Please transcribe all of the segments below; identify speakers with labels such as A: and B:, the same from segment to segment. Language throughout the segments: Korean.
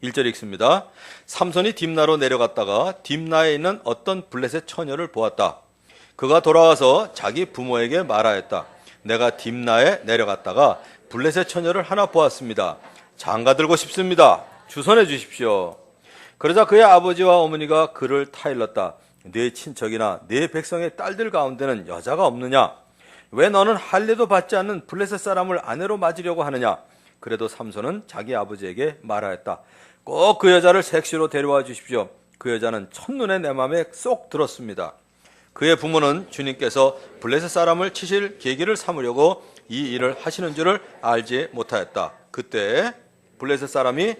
A: 1절 읽습니다. 삼손이 딥나로 내려갔다가 딥나에 있는 어떤 블레셋 처녀를 보았다. 그가 돌아와서 자기 부모에게 말하였다. 내가 딥나에 내려갔다가 블레셋 처녀를 하나 보았습니다. 장가 들고 싶습니다. 주선해 주십시오. 그러자 그의 아버지와 어머니가 그를 타일렀다. 네 친척이나 네 백성의 딸들 가운데는 여자가 없느냐? 왜 너는 할례도 받지 않는 블레셋 사람을 아내로 맞으려고 하느냐? 그래도 삼손은 자기 아버지에게 말하였다. 꼭 그 여자를 색시로 데려와 주십시오. 그 여자는 첫눈에 내 마음에 쏙 들었습니다. 그의 부모는 주님께서 블레셋 사람을 치실 계기를 삼으려고 이 일을 하시는 줄을 알지 못하였다. 그때 블레셋 사람이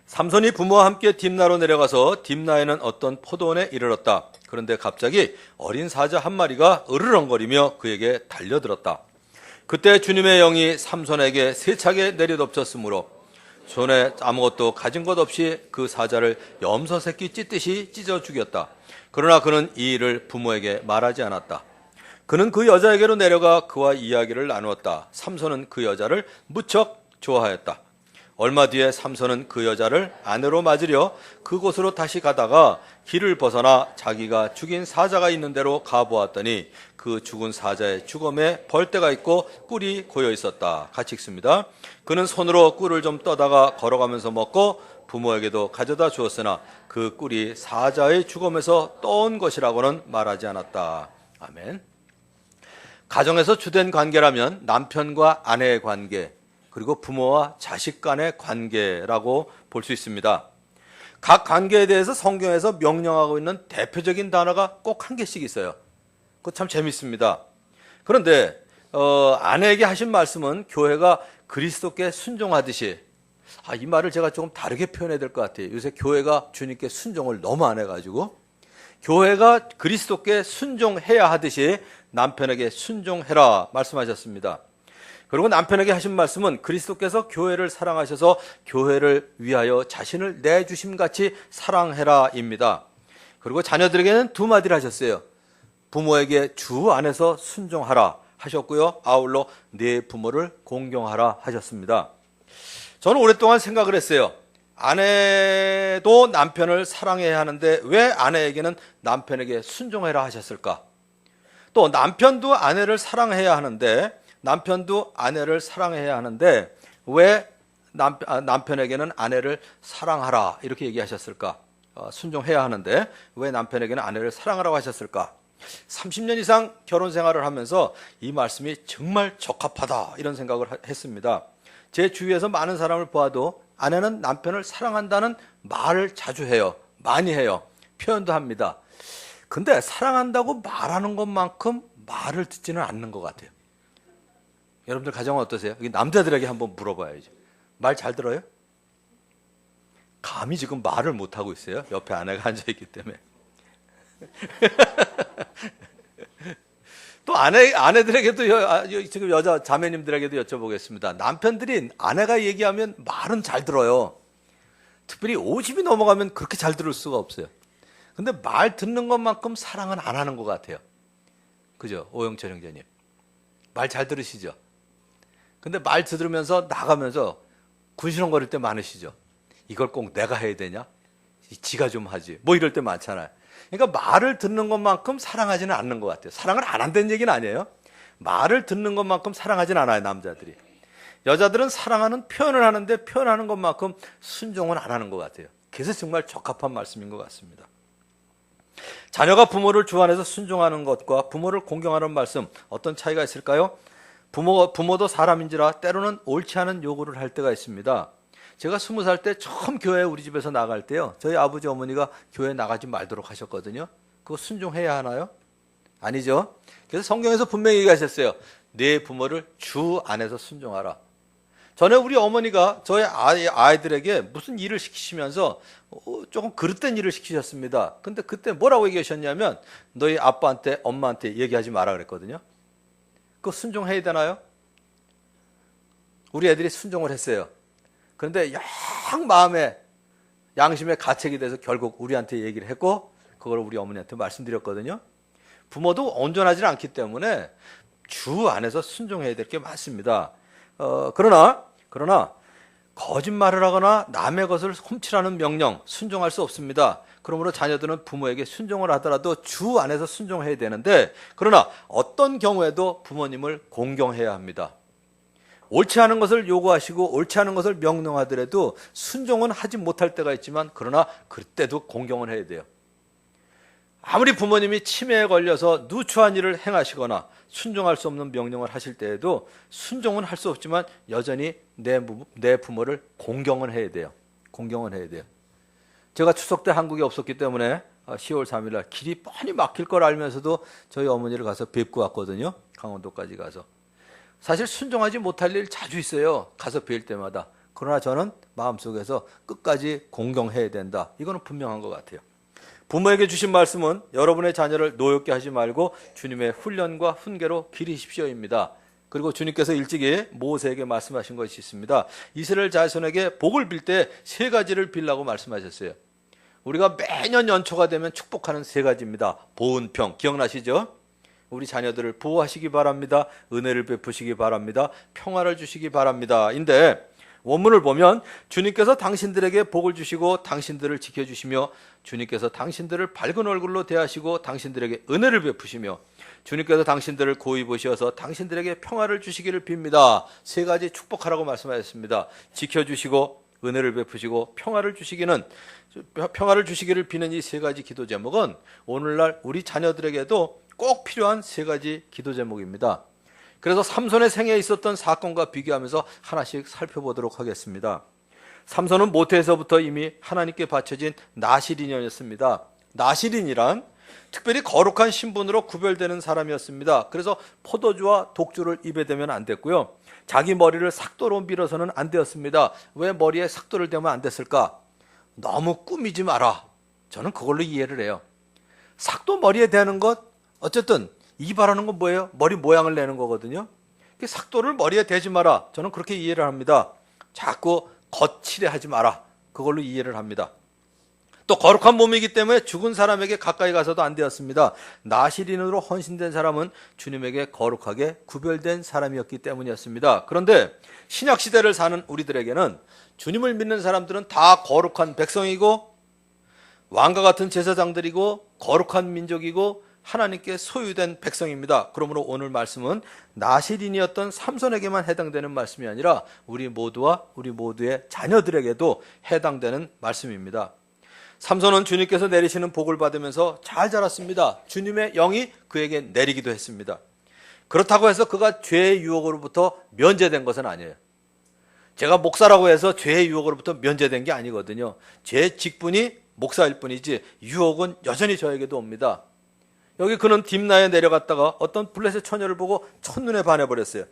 A: 삼손이 부모와 함께 딥나로 내려가서 딥나에는 어떤 포도원에 이르렀다. 그런데 갑자기 어린 사자 한 마리가 으르렁거리며 그에게 달려들었다. 그때 주님의 영이 삼손에게 세차게 내려덮쳤으므로 손에 아무것도 가진 것 없이 그 사자를 염소 새끼 찢듯이 찢어 죽였다. 그러나 그는 이 일을 부모에게 말하지 않았다. 그는 그 여자에게로 내려가 그와 이야기를 나누었다. 삼손은 그 여자를 무척 좋아하였다. 얼마 뒤에 삼손은 그 여자를 아내로 맞으려 그곳으로 다시 가다가 길을 벗어나 자기가 죽인 사자가 있는 데로 가보았더니 그 죽은 사자의 주검에 벌떼가 있고 꿀이 고여 있었다. 같이 읽습니다. 그는 손으로 꿀을 좀 떠다가 걸어가면서 먹고 부모에게도 가져다 주었으나 그 꿀이 사자의 주검에서 떠온 것이라고는 말하지 않았다. 아멘. 가정에서 주된 관계라면 남편과 아내의 관계, 그리고 부모와 자식 간의 관계라고 볼 수 있습니다. 각 관계에 대해서 성경에서 명령하고 있는 대표적인 단어가 꼭 한 개씩 있어요. 그거 참 재밌습니다. 그런데 아내에게 하신 말씀은 교회가 그리스도께 순종하듯이, 이 말을 제가 조금 다르게 표현해야 될 것 같아요. 요새 교회가 주님께 순종을 너무 안 해가지고 교회가 그리스도께 순종해야 하듯이 남편에게 순종해라 말씀하셨습니다. 그리고 남편에게 하신 말씀은 그리스도께서 교회를 사랑하셔서 교회를 위하여 자신을 내주심같이 사랑해라입니다. 그리고 자녀들에게는 두 마디를 하셨어요. 부모에게 주 안에서 순종하라 하셨고요. 아울러 네 부모를 공경하라 하셨습니다. 저는 오랫동안 생각을 했어요. 아내도 남편을 사랑해야 하는데 왜 아내에게는 남편에게 순종해라 하셨을까? 또 남편도 아내를 사랑해야 하는데 왜 남편에게는 아내를 사랑하라 이렇게 얘기하셨을까? 순종해야 하는데 왜 남편에게는 아내를 사랑하라고 하셨을까? 30년 이상 결혼 생활을 하면서 이 말씀이 정말 적합하다 이런 생각을 했습니다. 제 주위에서 많은 사람을 보아도 아내는 남편을 사랑한다는 말을 자주 해요. 많이 해요. 표현도 합니다. 근데 사랑한다고 말하는 것만큼 말을 듣지는 않는 것 같아요. 여러분들 가정은 어떠세요? 남자들에게 한번 물어봐야죠. 말 잘 들어요? 감히 지금 말을 못하고 있어요. 옆에 아내가 앉아있기 때문에. 또 아내들에게도 지금 여자 자매님들에게도 여쭤보겠습니다. 남편들이 아내가 얘기하면 말은 잘 들어요. 특별히 50이 넘어가면 그렇게 잘 들을 수가 없어요. 근데 말 듣는 것만큼 사랑은 안 하는 것 같아요. 그죠? 오영철 형제님. 말 잘 들으시죠? 근데 말 들으면서 나가면서 군시렁거릴 때 많으시죠? 이걸 꼭 내가 해야 되냐? 지가 좀 하지. 뭐 이럴 때 많잖아요. 그러니까 말을 듣는 것만큼 사랑하지는 않는 것 같아요. 사랑을 안 한다는 얘기는 아니에요. 말을 듣는 것만큼 사랑하지는 않아요, 남자들이. 여자들은 사랑하는 표현을 하는데 표현하는 것만큼 순종은 안 하는 것 같아요. 그래서 정말 적합한 말씀인 것 같습니다. 자녀가 부모를 주 안에서 순종하는 것과 부모를 공경하는 말씀, 어떤 차이가 있을까요? 부모도 사람인지라 때로는 옳지 않은 요구를 할 때가 있습니다. 제가 20살 때 처음 교회에 우리 집에서 나갈 때요, 저희 아버지 어머니가 교회 나가지 말도록 하셨거든요. 그거 순종해야 하나요? 아니죠. 그래서 성경에서 분명히 얘기하셨어요. 네 부모를 주 안에서 순종하라. 전에 우리 어머니가 저희 아이들에게 무슨 일을 시키시면서 조금 그릇된 일을 시키셨습니다. 근데 그때 뭐라고 얘기하셨냐면 너희 아빠한테 엄마한테 얘기하지 마라 그랬거든요. 그거 순종해야 되나요? 우리 애들이 순종을 했어요. 그런데 영 마음에 양심에 가책이 돼서 결국 우리한테 얘기를 했고 그걸 우리 어머니한테 말씀드렸거든요. 부모도 온전하지 않기 때문에 주 안에서 순종해야 될 게 많습니다. 그러나 그러나 거짓말을 하거나 남의 것을 훔치라는 명령 순종할 수 없습니다. 그러므로 자녀들은 부모에게 순종을 하더라도 주 안에서 순종해야 되는데, 그러나 어떤 경우에도 부모님을 공경해야 합니다. 옳지 않은 것을 요구하시고 옳지 않은 것을 명령하더라도 순종은 하지 못할 때가 있지만, 그러나 그때도 공경을 해야 돼요. 아무리 부모님이 치매에 걸려서 누추한 일을 행하시거나 순종할 수 없는 명령을 하실 때에도 순종은 할 수 없지만 여전히 내 부모를 공경은 해야 돼요. 공경은 해야 돼요. 제가 추석 때 한국에 없었기 때문에 10월 3일 날 길이 뻔히 막힐 걸 알면서도 저희 어머니를 가서 뵙고 왔거든요. 강원도까지 가서. 사실 순종하지 못할 일 자주 있어요. 가서 뵐 때마다. 그러나 저는 마음속에서 끝까지 공경해야 된다. 이거는 분명한 것 같아요. 부모에게 주신 말씀은 여러분의 자녀를 노엽게 하지 말고 주님의 훈련과 훈계로 기르십시오입니다. 그리고 주님께서 일찍이 모세에게 말씀하신 것이 있습니다. 이스라엘 자손에게 복을 빌 때 세 가지를 빌라고 말씀하셨어요. 우리가 매년 연초가 되면 축복하는 세 가지입니다. 보은평, 기억나시죠? 우리 자녀들을 보호하시기 바랍니다. 은혜를 베푸시기 바랍니다. 평화를 주시기 바랍니다. 인데 원문을 보면 주님께서 당신들에게 복을 주시고 당신들을 지켜주시며 주님께서 당신들을 밝은 얼굴로 대하시고 당신들에게 은혜를 베푸시며 주님께서 당신들을 고이 보셔서 당신들에게 평화를 주시기를 빕니다. 세 가지 축복하라고 말씀하셨습니다. 지켜주시고 은혜를 베푸시고 평화를 주시기를 비는 이 세 가지 기도 제목은 오늘날 우리 자녀들에게도 꼭 필요한 세 가지 기도 제목입니다. 그래서 삼손의 생애에 있었던 사건과 비교하면서 하나씩 살펴보도록 하겠습니다. 삼손은 모태에서부터 이미 하나님께 바쳐진 나실인이었습니다. 나실인이란 특별히 거룩한 신분으로 구별되는 사람이었습니다. 그래서 포도주와 독주를 입에 대면 안 됐고요. 자기 머리를 삭도로 밀어서는 안 되었습니다. 왜 머리에 삭도를 대면 안 됐을까? 너무 꾸미지 마라. 저는 그걸로 이해를 해요. 삭도 머리에 대는 것, 어쨌든 이발하는 건 뭐예요? 머리 모양을 내는 거거든요. 삭도를 머리에 대지 마라. 저는 그렇게 이해를 합니다. 자꾸 거칠게 하지 마라. 그걸로 이해를 합니다. 또 거룩한 몸이기 때문에 죽은 사람에게 가까이 가서도 안 되었습니다. 나실인으로 헌신된 사람은 주님에게 거룩하게 구별된 사람이었기 때문이었습니다. 그런데 신약 시대를 사는 우리들에게는 주님을 믿는 사람들은 다 거룩한 백성이고 왕과 같은 제사장들이고 거룩한 민족이고 하나님께 소유된 백성입니다. 그러므로 오늘 말씀은 나실인이었던 삼손에게만 해당되는 말씀이 아니라 우리 모두와 우리 모두의 자녀들에게도 해당되는 말씀입니다. 삼손은 주님께서 내리시는 복을 받으면서 잘 자랐습니다. 주님의 영이 그에게 내리기도 했습니다. 그렇다고 해서 그가 죄의 유혹으로부터 면제된 것은 아니에요. 제가 목사라고 해서 죄의 유혹으로부터 면제된 게 아니거든요. 제 직분이 목사일 뿐이지 유혹은 여전히 저에게도 옵니다. 여기 그는 딥나에 내려갔다가 어떤 블레셋 처녀를 보고 첫눈에 반해버렸어요.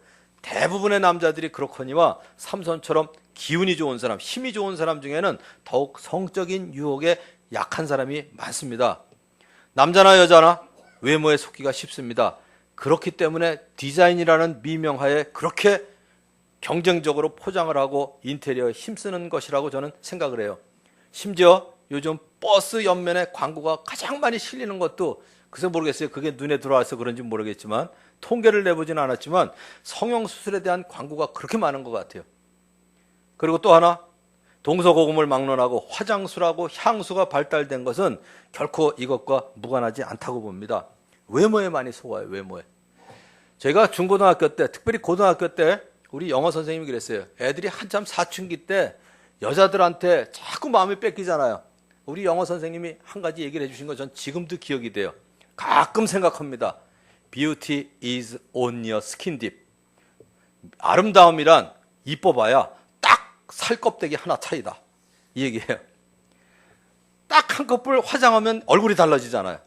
A: 대부분의 남자들이 그렇거니와 삼손처럼 기운이 좋은 사람, 힘이 좋은 사람 중에는 더욱 성적인 유혹에 약한 사람이 많습니다. 남자나 여자나 외모에 속기가 쉽습니다. 그렇기 때문에 디자인이라는 미명하에 그렇게 경쟁적으로 포장을 하고 인테리어에 힘쓰는 것이라고 저는 생각을 해요. 심지어 요즘 버스 옆면에 광고가 가장 많이 실리는 것도 글쎄 모르겠어요. 그게 눈에 들어와서 그런지 모르겠지만 통계를 내보진 않았지만 성형수술에 대한 광고가 그렇게 많은 것 같아요. 그리고 또 하나, 동서고금을 막론하고 화장술하고 향수가 발달된 것은 결코 이것과 무관하지 않다고 봅니다. 외모에 많이 속아요. 외모에. 제가 중고등학교 때, 특별히 고등학교 때 우리 영어 선생님이 그랬어요. 애들이 한참 사춘기 때 여자들한테 자꾸 마음이 뺏기잖아요. 우리 영어 선생님이 한 가지 얘기를 해주신 거 전 지금도 기억이 돼요. 가끔 생각합니다. Beauty is on your skin deep. 아름다움이란 이뻐봐야 딱 살껍데기 하나 차이다. 이 얘기예요. 딱 한 커플 화장하면 얼굴이 달라지잖아요.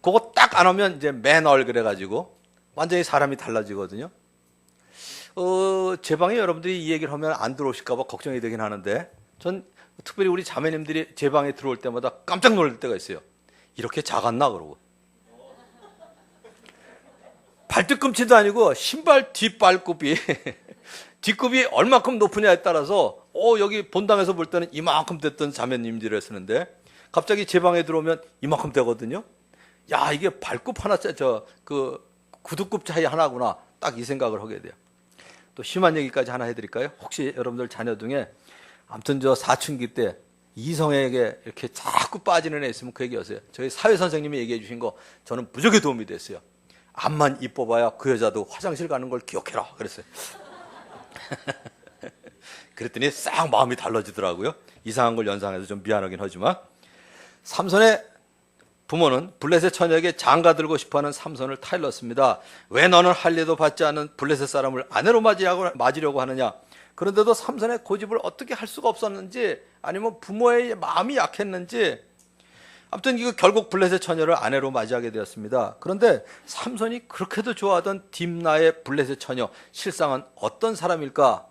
A: 그거 딱 안 하면 이제 맨얼 그래가지고 완전히 사람이 달라지거든요. 제 방에 여러분들이 이 얘기를 하면 안 들어오실까봐 걱정이 되긴 하는데 전 특별히 우리 자매님들이 제 방에 들어올 때마다 깜짝 놀랄 때가 있어요. 이렇게 작았나 그러고. 발뒤꿈치도 아니고 신발 뒷발굽이 뒷굽이 얼마큼 높으냐에 따라서 여기 본당에서 볼 때는 이만큼 됐던 자매님들이었는데 갑자기 제 방에 들어오면 이만큼 되거든요. 야, 이게 발굽 하나 그 구두굽 차이 하나구나. 딱 이 생각을 하게 돼요. 또 심한 얘기까지 하나 해드릴까요? 혹시 여러분들 자녀 중에 아무튼 저 사춘기 때 이성에게 이렇게 자꾸 빠지는 애 있으면 그 얘기하세요. 저희 사회 선생님이 얘기해 주신 거 저는 무지하게 도움이 됐어요. 앞만 이뻐봐야 그 여자도 화장실 가는 걸 기억해라 그랬어요. 그랬더니 싹 마음이 달라지더라고요. 이상한 걸 연상해서 좀 미안하긴 하지만, 삼손의 부모는 블레셋 처녀에게 장가들고 싶어하는 삼손을 타일렀습니다. 왜 너는 할례도 받지 않은 블레셋 사람을 아내로 맞으려고 하느냐. 그런데도 삼손의 고집을 어떻게 할 수가 없었는지, 아니면 부모의 마음이 약했는지, 아무튼 이거 결국 블레셋 처녀를 아내로 맞이하게 되었습니다. 그런데 삼손이 그렇게도 좋아하던 딥나의 블레셋 처녀, 실상은 어떤 사람일까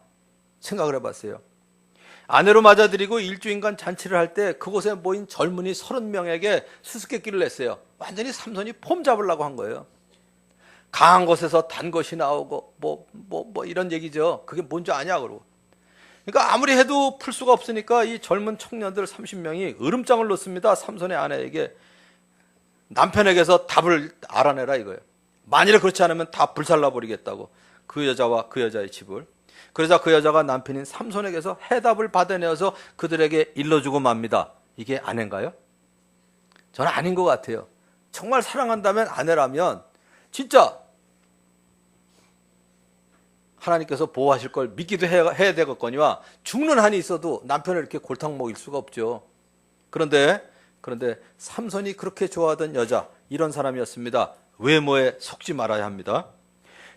A: 생각을 해봤어요. 아내로 맞아들이고 일주일간 잔치를 할 때 그곳에 모인 젊은이 30명에게 수수께끼를 냈어요. 완전히 삼손이 폼 잡으려고 한 거예요. 강한 곳에서 단 것이 나오고 뭐 이런 얘기죠. 그게 뭔지 아냐 그러고. 그러니까 아무리 해도 풀 수가 없으니까 이 젊은 청년들 30명이 으름장을 놓습니다. 삼손의 아내에게. 남편에게서 답을 알아내라 이거예요. 만일에 그렇지 않으면 다 불살라 버리겠다고, 그 여자와 그 여자의 집을. 그러자 그 여자가 남편인 삼손에게서 해답을 받아내어서 그들에게 일러주고 맙니다. 이게 아내인가요? 저는 아닌 것 같아요. 정말 사랑한다면, 아내라면 진짜 하나님께서 보호하실 걸 믿기도 해야 되겠거니와 죽는 한이 있어도 남편을 이렇게 골탕 먹일 수가 없죠. 그런데 삼손이 그렇게 좋아하던 여자, 이런 사람이었습니다. 외모에 속지 말아야 합니다.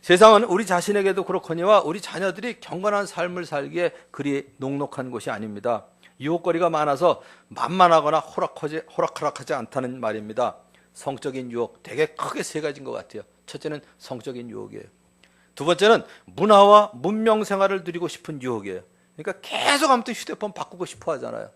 A: 세상은 우리 자신에게도 그렇거니와 우리 자녀들이 경건한 삶을 살기에 그리 녹록한 곳이 아닙니다. 유혹거리가 많아서 만만하거나 호락호락하지 않다는 말입니다. 성적인 유혹, 되게 크게 세 가지인 것 같아요. 첫째는 성적인 유혹이에요. 두 번째는 문화와 문명 생활을 누리고 싶은 유혹이에요. 그러니까 계속 아무튼 휴대폰 바꾸고 싶어 하잖아요.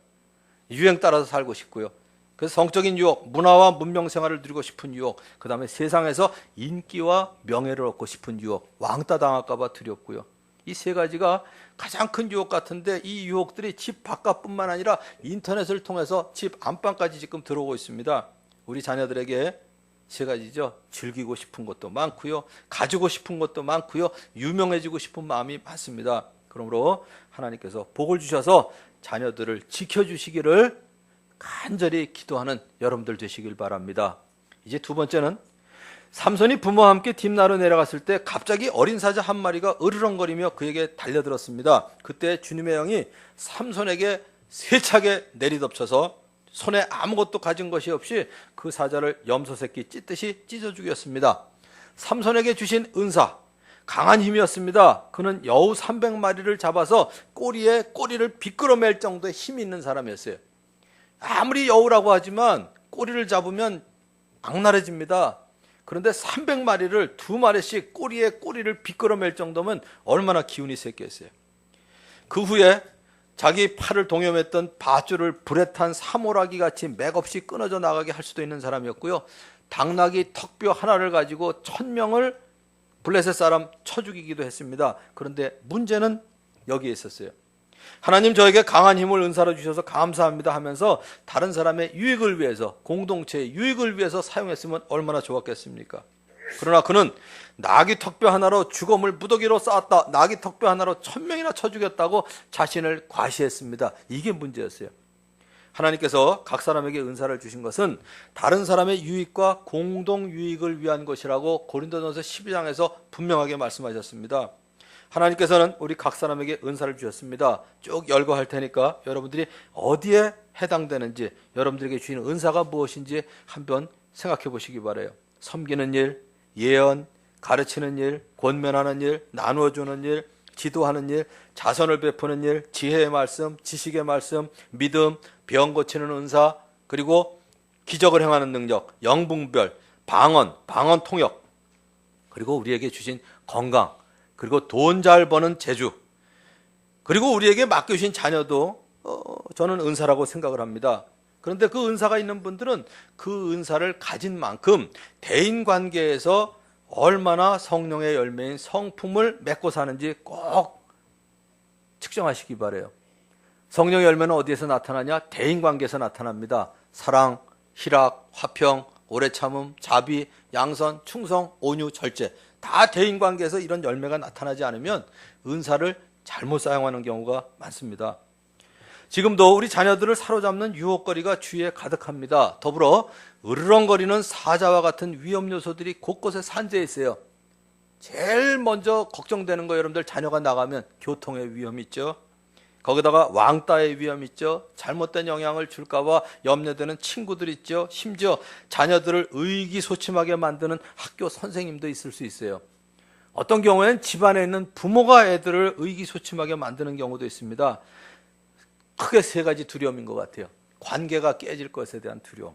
A: 유행 따라서 살고 싶고요. 그래서 성적인 유혹, 문화와 문명 생활을 누리고 싶은 유혹, 그 다음에 세상에서 인기와 명예를 얻고 싶은 유혹, 왕따 당할까 봐 두렵고요. 이 세 가지가 가장 큰 유혹 같은데, 이 유혹들이 집 바깥뿐만 아니라 인터넷을 통해서 집 안방까지 지금 들어오고 있습니다. 우리 자녀들에게 세 가지죠. 즐기고 싶은 것도 많고요, 가지고 싶은 것도 많고요, 유명해지고 싶은 마음이 많습니다. 그러므로 하나님께서 복을 주셔서 자녀들을 지켜주시기를 간절히 기도하는 여러분들 되시길 바랍니다. 이제 두 번째는, 삼손이 부모와 함께 딥나로 내려갔을 때 갑자기 어린 사자 한 마리가 으르렁거리며 그에게 달려들었습니다. 그때 주님의 영이 삼손에게 세차게 내리덮쳐서 손에 아무것도 가진 것이 없이 그 사자를 염소 새끼 찢듯이 찢어 죽였습니다. 삼손에게 주신 은사, 강한 힘이었습니다. 그는 여우 300마리를 잡아서 꼬리에 꼬리를 비끄러맬 정도의 힘이 있는 사람이었어요. 아무리 여우라고 하지만 꼬리를 잡으면 악랄해집니다. 그런데 300마리를 2마리씩 꼬리에 꼬리를 비끄러맬 정도면 얼마나 기운이 셌겠어요. 그 후에 자기 팔을 동여맸던 밧줄을 불에 탄 사모라기 같이 맥없이 끊어져 나가게 할 수도 있는 사람이었고요. 당나귀 턱뼈 하나를 가지고 1000명을 블레셋 사람 쳐 죽이기도 했습니다. 그런데 문제는 여기에 있었어요. 하나님 저에게 강한 힘을 은사로 주셔서 감사합니다 하면서 다른 사람의 유익을 위해서, 공동체의 유익을 위해서 사용했으면 얼마나 좋았겠습니까? 그러나 그는 나귀 턱뼈 하나로 죽음을 무더기로 쌓았다, 나귀 턱뼈 하나로 1000명이나 쳐 죽였다고 자신을 과시했습니다. 이게 문제였어요. 하나님께서 각 사람에게 은사를 주신 것은 다른 사람의 유익과 공동 유익을 위한 것이라고 고린도전서 12장에서 분명하게 말씀하셨습니다. 하나님께서는 우리 각 사람에게 은사를 주셨습니다. 쭉 열거할 테니까 여러분들이 어디에 해당되는지, 여러분들에게 주신 은사가 무엇인지 한번 생각해 보시기 바라요. 섬기는 일, 예언, 가르치는 일, 권면하는 일, 나누어주는 일, 지도하는 일, 자선을 베푸는 일, 지혜의 말씀, 지식의 말씀, 믿음, 병 고치는 은사, 그리고 기적을 행하는 능력, 영분별, 방언 통역, 그리고 우리에게 주신 건강, 그리고 돈 잘 버는 재주, 그리고 우리에게 맡겨주신 자녀도 저는 은사라고 생각을 합니다. 그런데 그 은사가 있는 분들은 그 은사를 가진 만큼 대인관계에서 얼마나 성령의 열매인 성품을 맺고 사는지 꼭 측정하시기 바라요. 성령의 열매는 어디에서 나타나냐? 대인관계에서 나타납니다. 사랑, 희락, 화평, 오래 참음, 자비, 양선, 충성, 온유, 절제. 다 대인관계에서 이런 열매가 나타나지 않으면 은사를 잘못 사용하는 경우가 많습니다. 지금도 우리 자녀들을 사로잡는 유혹거리가 주위에 가득합니다. 더불어 으르렁거리는 사자와 같은 위험 요소들이 곳곳에 산재해 있어요. 제일 먼저 걱정되는 거, 여러분들 자녀가 나가면 교통의 위험이 있죠. 거기다가 왕따의 위험이 있죠. 잘못된 영향을 줄까봐 염려되는 친구들 있죠. 심지어 자녀들을 의기소침하게 만드는 학교 선생님도 있을 수 있어요. 어떤 경우에는 집안에 있는 부모가 애들을 의기소침하게 만드는 경우도 있습니다. 크게 세 가지 두려움인 것 같아요. 관계가 깨질 것에 대한 두려움,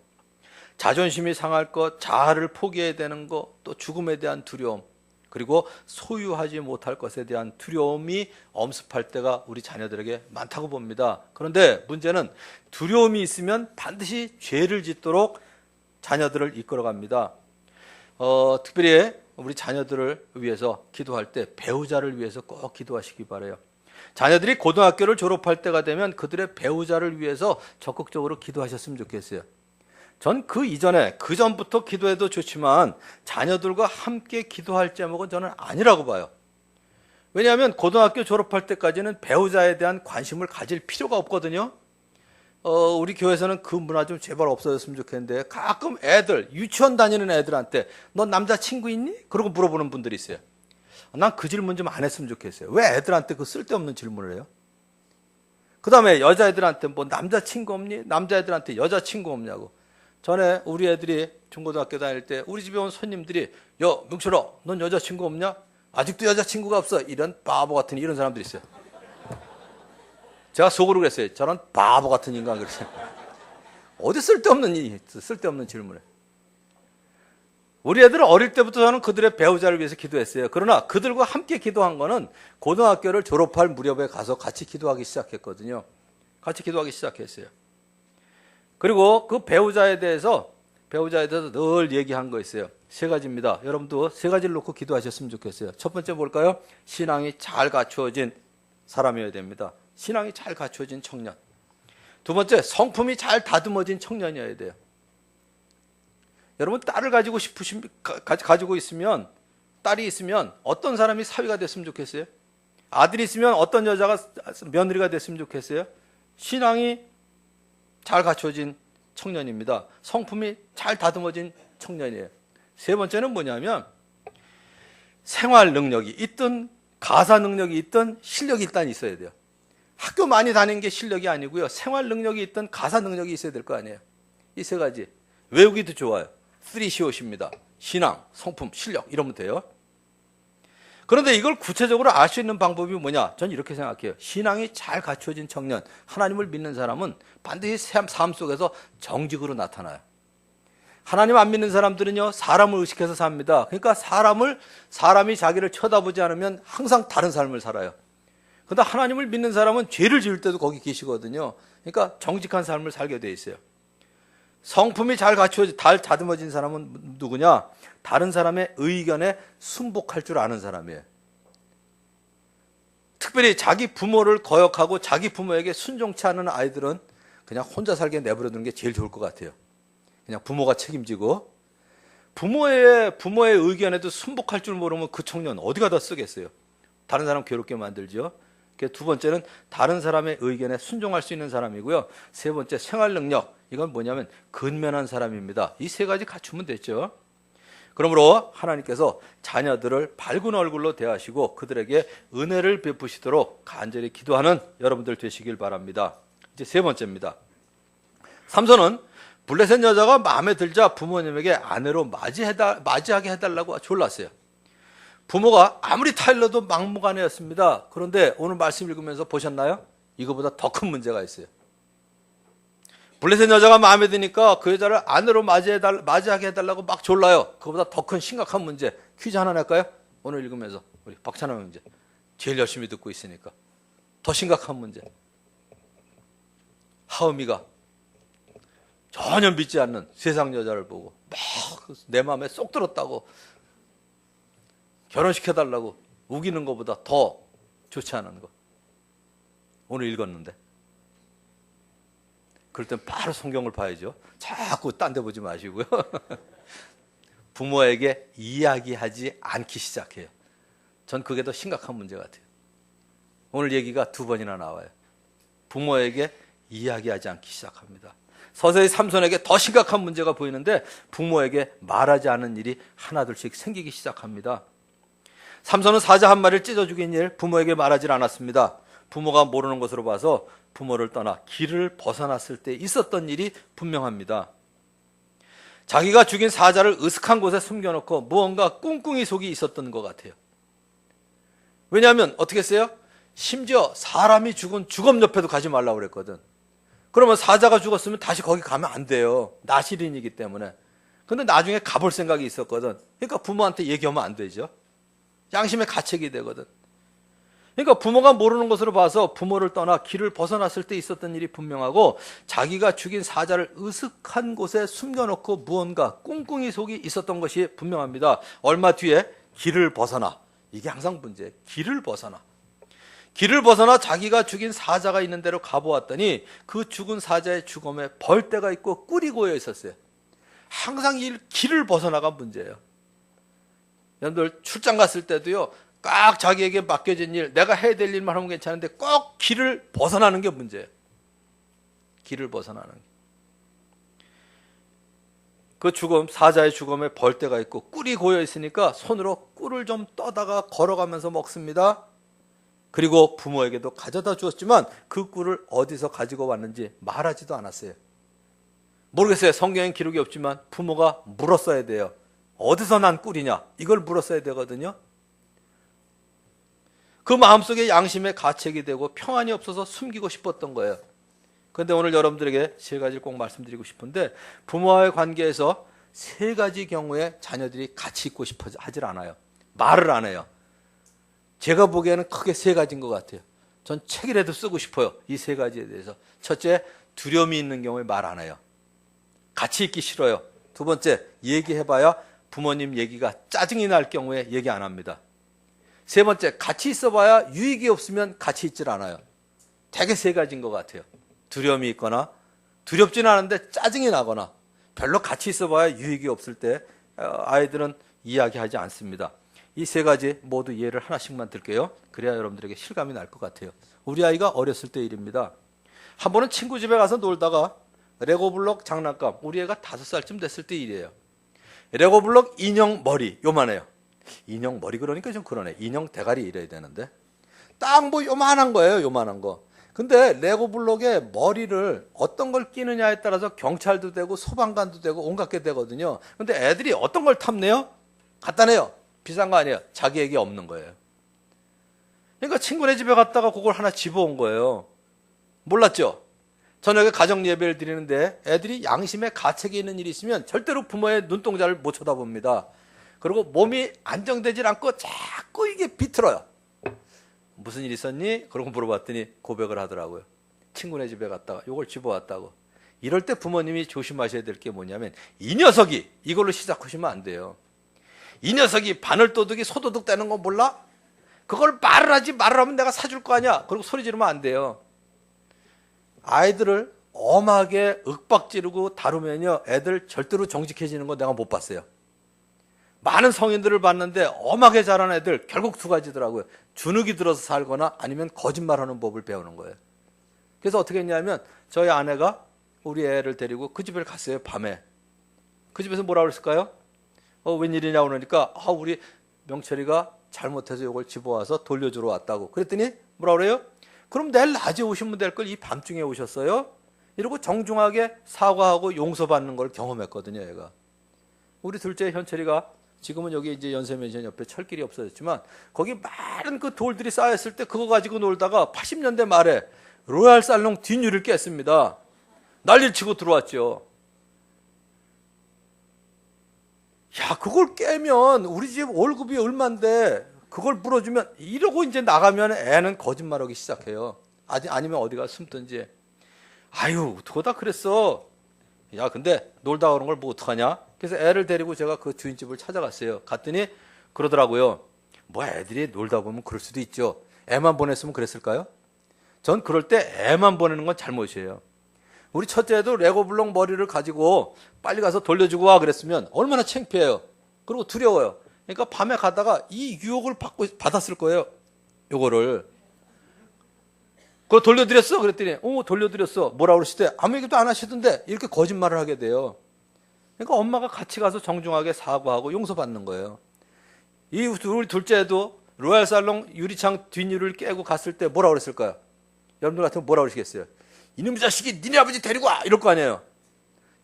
A: 자존심이 상할 것, 자아를 포기해야 되는 것, 또 죽음에 대한 두려움, 그리고 소유하지 못할 것에 대한 두려움이 엄습할 때가 우리 자녀들에게 많다고 봅니다. 그런데 문제는 두려움이 있으면 반드시 죄를 짓도록 자녀들을 이끌어갑니다. 특별히 우리 자녀들을 위해서 기도할 때 배우자를 위해서 꼭 기도하시기 바라요. 자녀들이 고등학교를 졸업할 때가 되면 그들의 배우자를 위해서 적극적으로 기도하셨으면 좋겠어요. 전 그 이전에, 그 전부터 기도해도 좋지만 자녀들과 함께 기도할 제목은 저는 아니라고 봐요. 왜냐하면 고등학교 졸업할 때까지는 배우자에 대한 관심을 가질 필요가 없거든요. 우리 교회에서는 그 문화 좀 제발 없어졌으면 좋겠는데, 가끔 애들, 유치원 다니는 애들한테 너 남자친구 있니? 그러고 물어보는 분들이 있어요. 난 그 질문 좀 안 했으면 좋겠어요. 왜 애들한테 그 쓸데없는 질문을 해요? 그 다음에 여자애들한테 뭐 남자친구 없니? 남자애들한테 여자친구 없냐고. 전에 우리 애들이 중고등학교 다닐 때 우리 집에 온 손님들이 야, 명철아, 넌 여자친구 없냐? 아직도 여자친구가 없어. 이런 바보 같은 이런 사람들이 있어요. 제가 속으로 그랬어요. 저런 바보 같은 인간 그랬어요. 어디 쓸데없는 질문을. 우리 애들은 어릴 때부터 저는 그들의 배우자를 위해서 기도했어요. 그러나 그들과 함께 기도한 거는 고등학교를 졸업할 무렵에 가서 같이 기도하기 시작했거든요. 같이 기도하기 시작했어요. 그리고 그 배우자에 대해서 늘 얘기한 거 있어요. 세 가지입니다. 여러분도 세 가지를 놓고 기도하셨으면 좋겠어요. 첫 번째 뭘까요? 신앙이 잘 갖추어진 사람이어야 됩니다. 신앙이 잘 갖추어진 청년. 두 번째, 성품이 잘 다듬어진 청년이어야 돼요. 여러분, 딸을 가지고 있으면, 딸이 있으면 어떤 사람이 사위가 됐으면 좋겠어요? 아들이 있으면 어떤 여자가 며느리가 됐으면 좋겠어요? 신앙이 잘 갖춰진 청년입니다. 성품이 잘 다듬어진 청년이에요. 세 번째는 뭐냐면 생활 능력이 있든 가사 능력이 있든 실력이 일단 있어야 돼요. 학교 많이 다니는 게 실력이 아니고요. 생활 능력이 있든 가사 능력이 있어야 될 거 아니에요. 이 세 가지. 외우기도 좋아요. 3COC입니다. 신앙, 성품, 실력 이러면 돼요. 그런데 이걸 구체적으로 알 수 있는 방법이 뭐냐? 전 이렇게 생각해요. 신앙이 잘 갖춰진 청년, 하나님을 믿는 사람은 반드시 삶 속에서 정직으로 나타나요. 하나님 안 믿는 사람들은요, 사람을 의식해서 삽니다. 그러니까 사람이 자기를 쳐다보지 않으면 항상 다른 삶을 살아요. 그런데 하나님을 믿는 사람은 죄를 지을 때도 거기 계시거든요. 그러니까 정직한 삶을 살게 돼 있어요. 성품이 잘 다듬어진 사람은 누구냐? 다른 사람의 의견에 순복할 줄 아는 사람이에요. 특별히 자기 부모를 거역하고 자기 부모에게 순종치 않은 아이들은 그냥 혼자 살게 내버려두는 게 제일 좋을 것 같아요. 그냥 부모가 책임지고, 부모의 의견에도 순복할 줄 모르면 그 청년 어디 가다 쓰겠어요? 다른 사람 괴롭게 만들죠. 두 번째는 다른 사람의 의견에 순종할 수 있는 사람이고요. 세 번째, 생활 능력. 이건 뭐냐면 근면한 사람입니다. 이 세 가지 갖추면 됐죠. 그러므로 하나님께서 자녀들을 밝은 얼굴로 대하시고 그들에게 은혜를 베푸시도록 간절히 기도하는 여러분들 되시길 바랍니다. 이제 세 번째입니다. 삼손은 블레셋 여자가 마음에 들자 부모님에게 아내로 맞이하게 해달라고 졸랐어요. 부모가 아무리 타일러도 막무가내였습니다. 그런데 오늘 말씀 읽으면서 보셨나요? 이거보다 더 큰 문제가 있어요. 블레셋 여자가 마음에 드니까 그 여자를 아내로 맞이하게 해달라고 막 졸라요. 그거보다 더 큰 심각한 문제. 퀴즈 하나 낼까요? 오늘 읽으면서 우리 박찬호 형제 제일 열심히 듣고 있으니까 더 심각한 문제. 하음이가 전혀 믿지 않는 세상 여자를 보고 막 내 마음에 쏙 들었다고 결혼시켜달라고 우기는 것보다 더 좋지 않은 거. 오늘 읽었는데. 그럴 땐 바로 성경을 봐야죠. 자꾸 딴 데 보지 마시고요. 부모에게 이야기하지 않기 시작해요. 전 그게 더 심각한 문제 같아요. 오늘 얘기가 두 번이나 나와요. 부모에게 이야기하지 않기 시작합니다. 서서히 삼손에게 더 심각한 문제가 보이는데 부모에게 말하지 않은 일이 하나둘씩 생기기 시작합니다. 삼손은 사자 한 마리를 찢어 죽인 일 부모에게 말하지 않았습니다. 부모가 모르는 것으로 봐서 부모를 떠나 길을 벗어났을 때 있었던 일이 분명합니다. 자기가 죽인 사자를 으슥한 곳에 숨겨놓고 무언가 꿍꿍이 속이 있었던 것 같아요. 왜냐하면 어떻게 했어요? 심지어 사람이 죽은 주검 옆에도 가지 말라고 그랬거든. 그러면 사자가 죽었으면 다시 거기 가면 안 돼요. 나실인이기 때문에. 근데 나중에 가볼 생각이 있었거든. 그러니까 부모한테 얘기하면 안 되죠. 양심의 가책이 되거든. 그러니까 부모가 모르는 것으로 봐서 부모를 떠나 길을 벗어났을 때 있었던 일이 분명하고 자기가 죽인 사자를 으슥한 곳에 숨겨놓고 무언가 꿍꿍이 속이 있었던 것이 분명합니다. 얼마 뒤에 길을 벗어나. 이게 항상 문제예요. 길을 벗어나. 길을 벗어나 자기가 죽인 사자가 있는 데로 가보았더니 그 죽은 사자의 주검에 벌떼가 있고 꿀이 고여 있었어요. 항상 이 길을 벗어나가 문제예요. 여러분들 출장 갔을 때도요. 꽉 자기에게 맡겨진 일, 내가 해야 될 일만 하면 괜찮은데 꼭 길을 벗어나는 게 문제예요. 길을 벗어나는 게. 그 죽음, 사자의 죽음에 벌떼가 있고 꿀이 고여 있으니까 손으로 꿀을 좀 떠다가 걸어가면서 먹습니다. 그리고 부모에게도 가져다 주었지만 그 꿀을 어디서 가지고 왔는지 말하지도 않았어요. 모르겠어요. 성경엔 기록이 없지만 부모가 물었어야 돼요. 어디서 난 꿀이냐? 이걸 물었어야 되거든요. 그 마음속에 양심의 가책이 되고 평안이 없어서 숨기고 싶었던 거예요. 그런데 오늘 여러분들에게 세 가지를 꼭 말씀드리고 싶은데 부모와의 관계에서 세 가지 경우에 자녀들이 같이 있고 싶어 하질 않아요. 말을 안 해요. 제가 보기에는 크게 세 가지인 것 같아요. 전 책이라도 쓰고 싶어요. 이 세 가지에 대해서. 첫째, 두려움이 있는 경우에 말 안 해요. 같이 있기 싫어요. 두 번째, 얘기해봐야 부모님 얘기가 짜증이 날 경우에 얘기 안 합니다. 세 번째, 같이 있어봐야 유익이 없으면 같이 있질 않아요. 되게 세 가지인 것 같아요. 두려움이 있거나 두렵지는 않은데 짜증이 나거나 별로 같이 있어봐야 유익이 없을 때 아이들은 이야기하지 않습니다. 이 세 가지 모두 예를 하나씩만 들게요. 그래야 여러분들에게 실감이 날 것 같아요. 우리 아이가 어렸을 때 일입니다. 한 번은 친구 집에 가서 놀다가 레고블록 장난감, 우리 애가 5살쯤 됐을 때 일이에요. 레고블록 인형 머리 요만해요. 인형 머리 그러니까 좀 그러네. 인형 대가리 이래야 되는데 딱 뭐 요만한 거예요. 요만한 거. 근데 레고블록에 머리를 어떤 걸 끼느냐에 따라서 경찰도 되고 소방관도 되고 온갖 게 되거든요. 근데 애들이 어떤 걸 탐내요? 갖다 내요. 비싼 거 아니에요. 자기에게 없는 거예요. 그러니까 친구네 집에 갔다가 그걸 하나 집어온 거예요. 몰랐죠? 저녁에 가정 예배를 드리는데 애들이 양심에 가책이 있는 일이 있으면 절대로 부모의 눈동자를 못 쳐다봅니다. 그리고 몸이 안정되질 않고 자꾸 이게 비틀어요. 무슨 일 있었니? 그러고 물어봤더니 고백을 하더라고요. 친구네 집에 갔다가 이걸 집어왔다고. 이럴 때 부모님이 조심하셔야 될 게 뭐냐면 이 녀석이 이걸로 시작하시면 안 돼요. 이 녀석이 바늘도둑이 소도둑 되는 거 몰라? 그걸 말을 하지 말을 하면 내가 사줄 거 아니야. 그리고 소리 지르면 안 돼요. 아이들을 엄하게 윽박지르고 다루면요 애들 절대로 정직해지는 거 내가 못 봤어요. 많은 성인들을 봤는데 엄하게 자란 애들 결국 두 가지더라고요. 주눅이 들어서 살거나 아니면 거짓말하는 법을 배우는 거예요. 그래서 어떻게 했냐면 저희 아내가 우리 애를 데리고 그 집에 갔어요. 밤에. 그 집에서 뭐라고 그랬을까요? 웬일이냐 그러니까 우리 명철이가 잘못해서 이걸 집어와서 돌려주러 왔다고. 그랬더니 뭐라고 그래요? 그럼 내일 낮에 오시면 될 걸 이 밤중에 오셨어요? 이러고 정중하게 사과하고 용서받는 걸 경험했거든요. 얘가. 우리 둘째 현철이가 지금은 여기 이제 연세면션 옆에 철길이 없어졌지만 거기 많은 그 돌들이 쌓였을 때 그거 가지고 놀다가 80년대 말에 로얄 살롱 뒷유리를 깼습니다. 난리를 치고 들어왔죠. 야, 그걸 깨면 우리 집 월급이 얼만데 그걸 물어주면 이러고 이제 나가면 애는 거짓말하기 시작해요. 아니면 어디가 숨든지. 아유, 그거 그랬어. 야, 근데 놀다 오는 걸 뭐 어떡하냐? 그래서 애를 데리고 제가 그 주인집을 찾아갔어요. 갔더니 그러더라고요. 뭐 애들이 놀다 보면 그럴 수도 있죠. 애만 보냈으면 그랬을까요? 전 그럴 때 애만 보내는 건 잘못이에요. 우리 첫째도 레고블록 머리를 가지고 빨리 가서 돌려주고 와 그랬으면 얼마나 창피해요. 그리고 두려워요. 그러니까 밤에 가다가 이 유혹을 받았을 거예요. 요거를. 그거 돌려드렸어? 그랬더니, 돌려드렸어. 뭐라 그러시대? 아무 얘기도 안 하시던데, 이렇게 거짓말을 하게 돼요. 그러니까 엄마가 같이 가서 정중하게 사과하고 용서받는 거예요. 우리 둘째도 로얄 살롱 유리창 뒷유리를 깨고 갔을 때 뭐라 그랬을까요? 여러분들 같으면 뭐라 그러시겠어요? 이놈의 자식이 니네 아버지 데리고 와! 이럴 거 아니에요.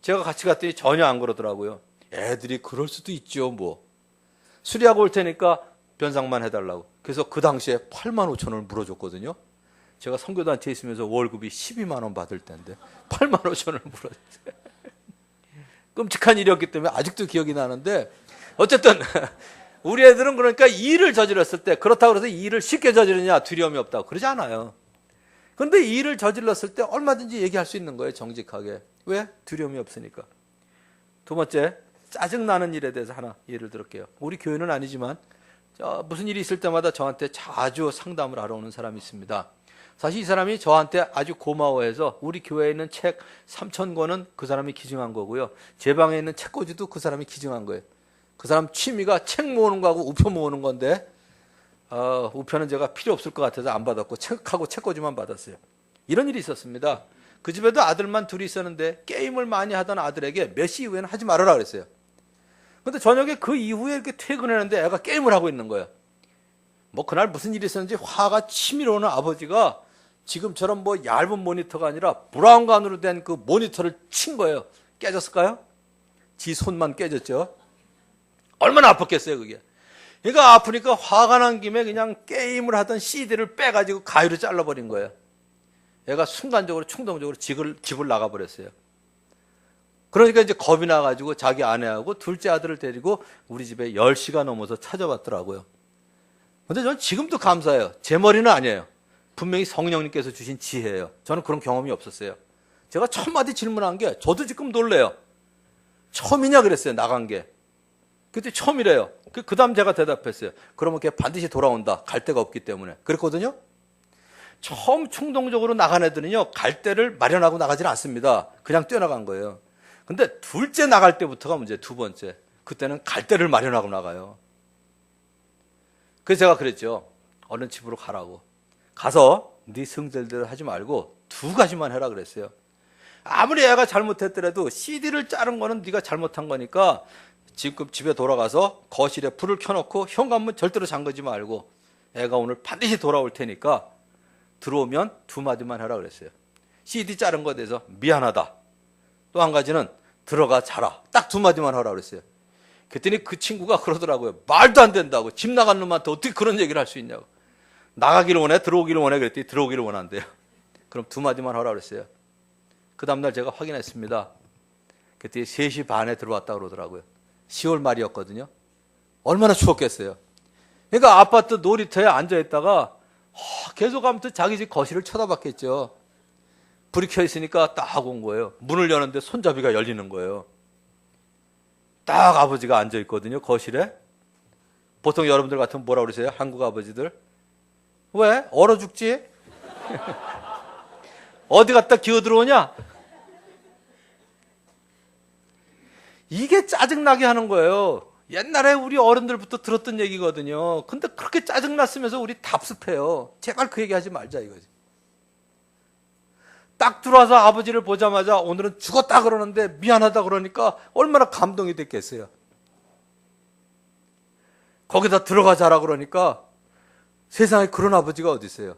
A: 제가 같이 갔더니 전혀 안 그러더라고요. 애들이 그럴 수도 있죠, 뭐. 수리하고 올 테니까 변상만 해달라고. 그래서 그 당시에 8만 5천 원을 물어줬거든요. 제가 선교단체에 있으면서 월급이 12만 원 받을 때인데 8만 5천 원을 물어줬어요. 끔찍한 일이었기 때문에 아직도 기억이 나는데, 어쨌든 우리 애들은 그러니까 일을 저질렀을 때, 그렇다고 해서 일을 쉽게 저지르냐, 두려움이 없다고 그러지 않아요. 그런데 일을 저질렀을 때 얼마든지 얘기할 수 있는 거예요, 정직하게. 왜? 두려움이 없으니까. 두 번째, 짜증나는 일에 대해서 하나 예를 들을게요. 우리 교회는 아니지만 무슨 일이 있을 때마다 저한테 자주 상담을 하러 오는 사람이 있습니다. 사실 이 사람이 저한테 아주 고마워해서 우리 교회에 있는 책 3,000권은 그 사람이 기증한 거고요. 제 방에 있는 책꽂이도 그 사람이 기증한 거예요. 그 사람 취미가 책 모으는 거하고 우표 모으는 건데, 우표는 제가 필요 없을 것 같아서 안 받았고 책하고 책꽂이만 받았어요. 이런 일이 있었습니다. 그 집에도 아들만 둘이 있었는데 게임을 많이 하던 아들에게 몇 시 이후에는 하지 말아라 그랬어요. 근데 저녁에 그 이후에 이렇게 퇴근했는데 애가 게임을 하고 있는 거예요. 뭐 그날 무슨 일이 있었는지 화가 치밀어 오는 아버지가 지금처럼 뭐 얇은 모니터가 아니라 브라운관으로 된 그 모니터를 친 거예요. 깨졌을까요? 지 손만 깨졌죠. 얼마나 아팠겠어요, 그게. 그러니까 아프니까 화가 난 김에 그냥 게임을 하던 CD를 빼가지고 가위로 잘라버린 거예요. 얘가 순간적으로 충동적으로 집을 나가버렸어요. 그러니까 이제 겁이 나가지고 자기 아내하고 둘째 아들을 데리고 우리 집에 10시가 넘어서 찾아왔더라고요. 근데 저는 지금도 감사해요. 제 머리는 아니에요. 분명히 성령님께서 주신 지혜예요. 저는 그런 경험이 없었어요. 제가 첫 마디 질문한 게 저도 지금 놀래요. 처음이냐 그랬어요, 나간 게. 그때 처음이래요. 그 다음 제가 대답했어요. 그러면 걔 반드시 돌아온다. 갈 데가 없기 때문에. 그랬거든요. 처음 충동적으로 나간 애들은요, 갈 데를 마련하고 나가지는 않습니다. 그냥 뛰어나간 거예요. 근데 둘째 나갈 때부터가 문제, 두 번째. 그때는 갈 데를 마련하고 나가요. 그래서 제가 그랬죠. 얼른 집으로 가라고. 가서 네 성질대로 하지 말고 두 가지만 해라 그랬어요. 아무리 애가 잘못했더라도 CD를 자른 거는 네가 잘못한 거니까 지금 집에 돌아가서 거실에 불을 켜놓고 현관문 절대로 잠그지 말고 애가 오늘 반드시 돌아올 테니까 들어오면 두 마디만 하라 그랬어요. CD 자른 거에 대해서 미안하다. 또 한 가지는 들어가 자라. 딱 두 마디만 하라 그랬어요. 그랬더니 그 친구가 그러더라고요. 말도 안 된다고. 집 나간 놈한테 어떻게 그런 얘기를 할 수 있냐고. 나가기를 원해? 들어오기를 원해? 그랬더니 들어오기를 원한대요. 그럼 두 마디만 하라 그랬어요. 그 다음날 제가 확인했습니다. 그때 3시 반에 들어왔다 그러더라고요. 10월 말이었거든요. 얼마나 추웠겠어요. 그러니까 아파트 놀이터에 앉아있다가 계속 아무튼 자기 집 거실을 쳐다봤겠죠. 불이 켜 있으니까 딱 온 거예요. 문을 여는데 손잡이가 열리는 거예요. 딱 아버지가 앉아있거든요, 거실에. 보통 여러분들 같으면 뭐라 그러세요? 한국 아버지들. 왜? 얼어 죽지? 어디 갔다 기어 들어오냐? 이게 짜증나게 하는 거예요. 옛날에 우리 어른들부터 들었던 얘기거든요. 근데 그렇게 짜증났으면서 우리 답습해요. 제발 그 얘기 하지 말자 이거지. 딱 들어와서 아버지를 보자마자 오늘은 죽었다 그러는데 미안하다 그러니까 얼마나 감동이 됐겠어요. 거기다 들어가자라 그러니까 세상에 그런 아버지가 어디 있어요.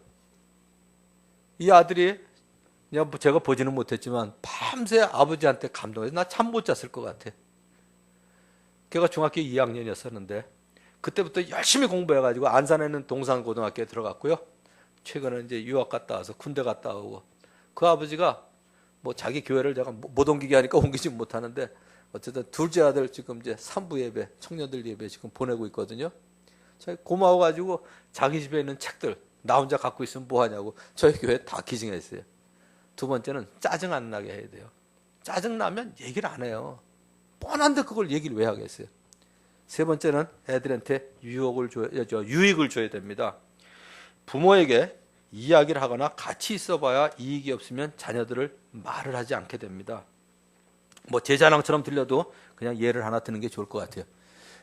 A: 이 아들이 제가 보지는 못했지만 밤새 아버지한테 감동해서 나 잠 못 잤을 것 같아. 걔가 중학교 2학년이었었는데 그때부터 열심히 공부해가지고 안산에 있는 동산고등학교에 들어갔고요. 최근에 이제 유학 갔다 와서 군대 갔다 오고 그 아버지가 뭐 자기 교회를 제가 못 옮기게 하니까 옮기지 못하는데 어쨌든 둘째 아들 지금 이제 산부 예배, 청년들 예배 지금 보내고 있거든요. 저희 고마워가지고 자기 집에 있는 책들 나 혼자 갖고 있으면 뭐하냐고 저희 교회에 다 기증했어요. 두 번째는 짜증 안 나게 해야 돼요. 짜증 나면 얘기를 안 해요. 뻔한데 그걸 얘기를 왜 하겠어요. 세 번째는 애들한테 유익을 줘야 됩니다. 부모에게 이야기를 하거나 같이 있어봐야 이익이 없으면 자녀들을 말을 하지 않게 됩니다. 뭐 제 자랑처럼 들려도 그냥 예를 하나 드는 게 좋을 것 같아요.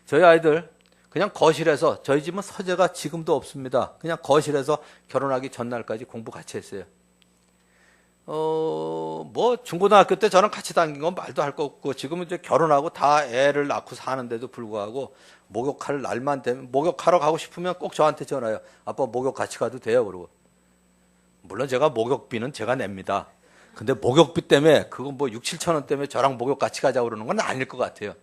A: 저희 아이들 그냥 거실에서, 저희 집은 서재가 지금도 없습니다. 그냥 거실에서 결혼하기 전날까지 공부 같이 했어요. 뭐 중고등학교 때 저는 같이 다닌 건 말도 할 거 없고, 지금은 이제 결혼하고 다 애를 낳고 사는데도 불구하고 목욕할 날만 되면, 목욕하러 가고 싶으면 꼭 저한테 전화해요. 아빠 목욕 같이 가도 돼요? 그러고. 물론 제가 목욕비는 제가 냅니다. 근데 목욕비 때문에, 그건 뭐 6, 7천 원 때문에 저랑 목욕 같이 가자고 그러는 건 아닐 것 같아요.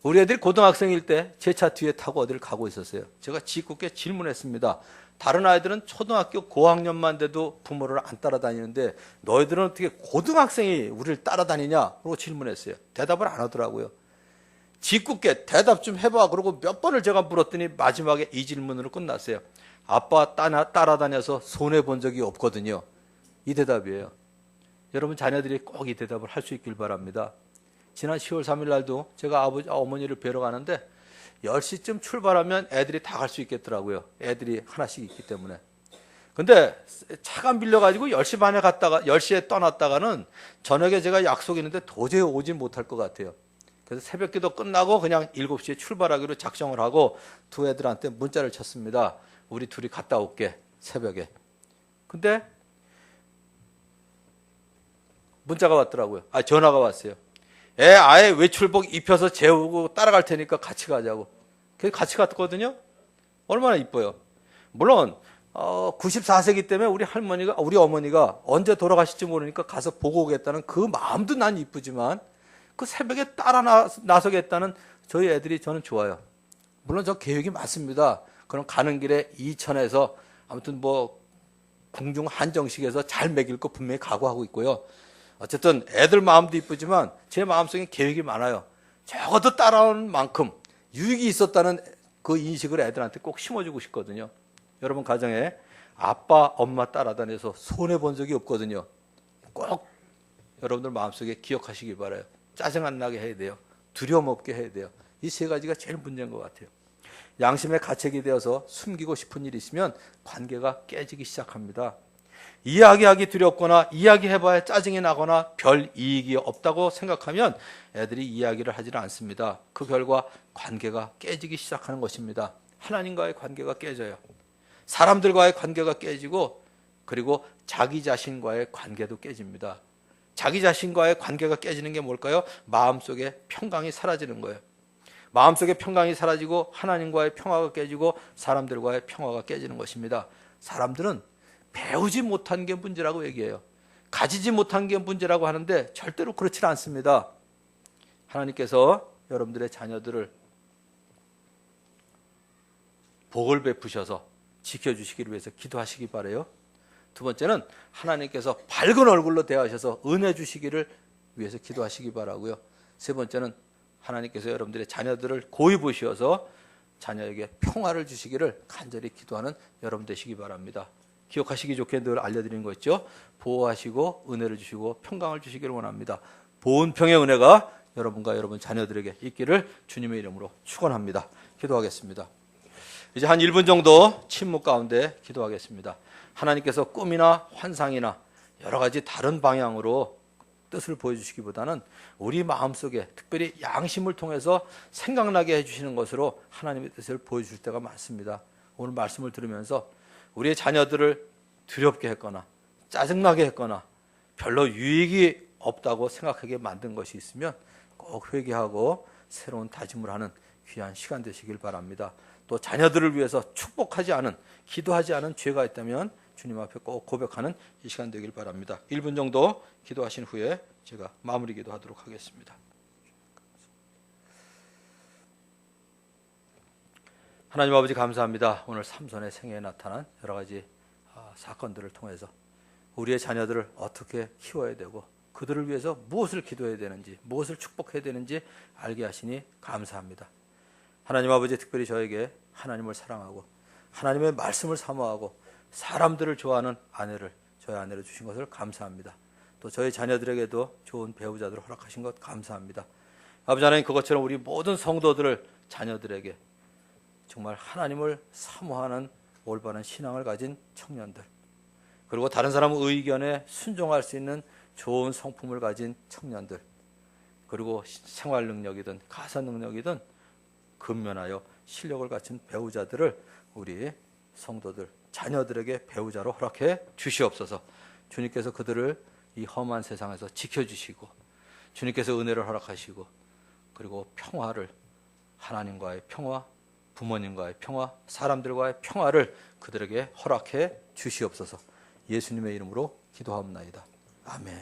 A: 우리 애들이 고등학생일 때 제 차 뒤에 타고 어디를 가고 있었어요. 제가 짓궂게 질문했습니다. 다른 아이들은 초등학교 고학년만 돼도 부모를 안 따라다니는데 너희들은 어떻게 고등학생이 우리를 따라다니냐? 그러고 질문했어요. 대답을 안 하더라고요. 짓궂게 대답 좀 해봐. 그러고 몇 번을 제가 물었더니 마지막에 이 질문으로 끝났어요. 아빠 따라다녀서 손해본 적이 없거든요. 이 대답이에요. 여러분 자녀들이 꼭 이 대답을 할 수 있길 바랍니다. 지난 10월 3일 날도 제가 어머니를 뵈러 가는데 10시쯤 출발하면 애들이 다 갈 수 있겠더라고요. 애들이 하나씩 있기 때문에. 근데 차가 밀려가지고 10시 반에 갔다가 10시에 떠났다가는 저녁에 제가 약속이 있는데 도저히 오지 못할 것 같아요. 그래서 새벽 기도 끝나고 그냥 7시에 출발하기로 작정을 하고 두 애들한테 문자를 쳤습니다. 우리 둘이 갔다 올게, 새벽에. 근데 문자가 왔더라고요. 전화가 왔어요. 애 아예 외출복 입혀서 재우고 따라갈 테니까 같이 가자고. 그래서 같이 갔거든요. 얼마나 이뻐요. 물론 94세기 때문에 우리 어머니가 언제 돌아가실지 모르니까 가서 보고 오겠다는 그 마음도 난 이쁘지만 그 새벽에 따라 나서겠다는 저희 애들이 저는 좋아요. 물론 저 계획이 많습니다. 그럼 가는 길에 이천에서 아무튼 뭐 궁중 한정식에서 잘 먹일 거 분명히 각오하고 있고요. 어쨌든 애들 마음도 이쁘지만 제 마음속에 계획이 많아요. 적어도 따라오는 만큼 유익이 있었다는 그 인식을 애들한테 꼭 심어주고 싶거든요. 여러분 가정에 아빠, 엄마 따라다녀서 손해본 적이 없거든요. 꼭 여러분들 마음속에 기억하시기 바라요. 짜증 안 나게 해야 돼요. 두려움 없게 해야 돼요. 이 세 가지가 제일 문제인 것 같아요. 양심의 가책이 되어서 숨기고 싶은 일이 있으면 관계가 깨지기 시작합니다. 이야기하기 두렵거나 이야기해봐야 짜증이 나거나 별 이익이 없다고 생각하면 애들이 이야기를 하지는 않습니다. 그 결과 관계가 깨지기 시작하는 것입니다. 하나님과의 관계가 깨져요. 사람들과의 관계가 깨지고 그리고 자기 자신과의 관계도 깨집니다. 자기 자신과의 관계가 깨지는 게 뭘까요? 마음속에 평강이 사라지는 거예요. 마음속에 평강이 사라지고 하나님과의 평화가 깨지고 사람들과의 평화가 깨지는 것입니다. 사람들은 배우지 못한 게 문제라고 얘기해요. 가지지 못한 게 문제라고 하는데 절대로 그렇지 않습니다. 하나님께서 여러분들의 자녀들을 복을 베푸셔서 지켜주시기를 위해서 기도하시기 바라요. 두 번째는 하나님께서 밝은 얼굴로 대하셔서 은혜 주시기를 위해서 기도하시기 바라고요. 세 번째는 하나님께서 여러분들의 자녀들을 고이 보시어서 자녀에게 평화를 주시기를 간절히 기도하는 여러분 되시기 바랍니다. 기억하시기 좋게 늘 알려드린 거 있죠. 보호하시고 은혜를 주시고 평강을 주시기를 원합니다. 보온평의 은혜가 여러분과 여러분 자녀들에게 있기를 주님의 이름으로 축원합니다. 기도하겠습니다. 이제 한 1분 정도 침묵 가운데 기도하겠습니다. 하나님께서 꿈이나 환상이나 여러 가지 다른 방향으로 뜻을 보여주시기보다는 우리 마음속에 특별히 양심을 통해서 생각나게 해주시는 것으로 하나님의 뜻을 보여줄 때가 많습니다. 오늘 말씀을 들으면서 우리의 자녀들을 두렵게 했거나 짜증나게 했거나 별로 유익이 없다고 생각하게 만든 것이 있으면 꼭 회개하고 새로운 다짐을 하는 귀한 시간 되시길 바랍니다. 또 자녀들을 위해서 축복하지 않은, 기도하지 않은 죄가 있다면 주님 앞에 꼭 고백하는 이 시간 되길 바랍니다. 1분 정도 기도하신 후에 제가 마무리 기도하도록 하겠습니다. 하나님 아버지 감사합니다. 오늘 삼손의 생애에 나타난 여러 가지 사건들을 통해서 우리의 자녀들을 어떻게 키워야 되고 그들을 위해서 무엇을 기도해야 되는지, 무엇을 축복해야 되는지 알게 하시니 감사합니다. 하나님 아버지 특별히 저에게 하나님을 사랑하고 하나님의 말씀을 사모하고 사람들을 좋아하는 저희 아내를 주신 것을 감사합니다. 또 저희 자녀들에게도 좋은 배우자들을 허락하신 것 감사합니다. 아버지 하나님, 그것처럼 우리 모든 성도들을 자녀들에게 정말 하나님을 사모하는 올바른 신앙을 가진 청년들, 그리고 다른 사람의 의견에 순종할 수 있는 좋은 성품을 가진 청년들, 그리고 생활 능력이든 가사 능력이든 근면하여 실력을 갖춘 배우자들을 우리 성도들, 자녀들에게 배우자로 허락해 주시옵소서. 주님께서 그들을 이 험한 세상에서 지켜주시고 주님께서 은혜를 허락하시고 그리고 평화를, 하나님과의 평화, 부모님과의 평화, 사람들과의 평화를 그들에게 허락해 주시옵소서. 예수님의 이름으로 기도하옵나이다. 아멘.